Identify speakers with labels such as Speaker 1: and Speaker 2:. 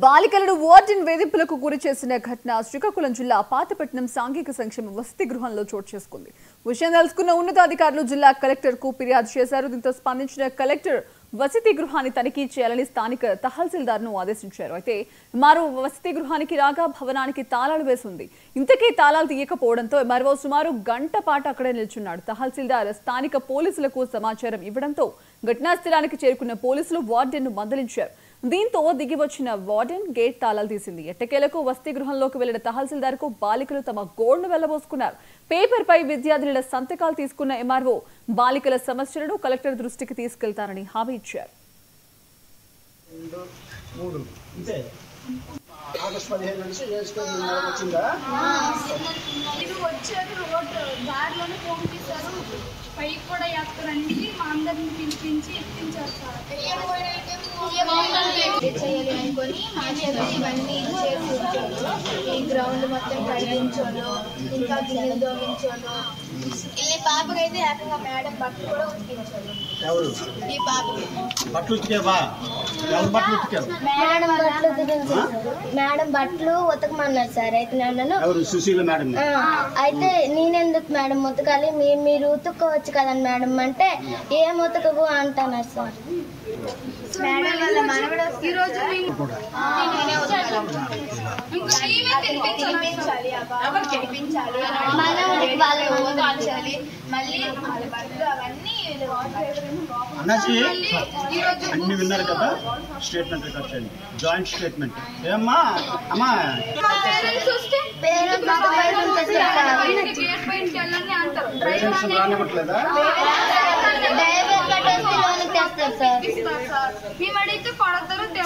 Speaker 1: బాలికలను warden వేధింపులకు గురి చేసిన ఘటన శ్రీకాకుళం జిల్లా పాతపట్నం సాంఘిక సంక్షేమ వసతి గృహంలో చోటు చేసుకుంది. విషయం తెలుసుకున్న ఉన్నతాధికారులు జిల్లా కలెక్టర్కు ఫిర్యాదు చేశారు. దీంతో స్పందించిన కలెక్టర్ వసతి గృహాన్ని తనిఖీ చేయాలని స్థానిక తహసీల్దార్ను ఆదేశించారు. అయితే మరో వసతి గృహానికి రాగా భవనానికి తాళాలు వేసింది. ఇంతకీ తాళాలు తీయకపోవడంతో మరో సుమారు గంట పాటు అక్కడే నిల్చున్నాడు. తహసీల్దార్ స్థానిక పోలీసులకు సమాచారం ఇవ్వడంతో ఘటనా స్థలానికి చేరుకున్న పోలీసులు వార్డెన్ను మందలించారు. దీంతో దిగి వచ్చిన వార్డెన్ గేట్ తాళాలు తీసింది. ఎట్టకేలకు వసతి గృహంలోకి వెళ్లిన తహసీల్దార్కు బాలికలు తమ గోడును వెళ్లబోసుకున్నారు. పేపర్ పై విద్యార్థుల సంతకాలు తీసుకున్న ఎంఆర్ఓ బాలికల సమస్యలను కలెక్టర్ దృష్టికి తీసుకెళ్తారని హామీ ఇచ్చారు.
Speaker 2: పైకి కూడా ఎక్కడండి మా అందరిని పిలిపించి ఎక్కించారు సార్. చేయాలి అనుకొని మా చేతులు ఇవన్నీ చేసి ఉంచాడు. ఈ గ్రౌండ్ మొత్తం కడిగించాడు, ఇంకా గిన్నెలు దోగించాడు. ఈ పాపకైతే ఏకంగా మేడం బట్టలు కూడా ఉతికించాడు. ఈ పాపకి మేడం బట్టలు ఉతకమన్నారు సార్. అయితే అయితే నేనెందుకు మేడం ఉతకాలి, మీరు ఉతుక్కోవచ్చు కదండి మేడం అంటే ఏం ఉతకవు అంటున్నారు సార్. మేడం వాళ్ళ మనవడు ఈ రోజు
Speaker 3: అన్ని విన్నారు కదా. స్టేట్మెంట్ రికార్డ్ చేయండి, జాయింట్ స్టేట్మెంట్. ఏమ్మా అమ్మా రానివ్వట్లేదా?
Speaker 2: మేము అడిగితే పడతారు
Speaker 3: అంటే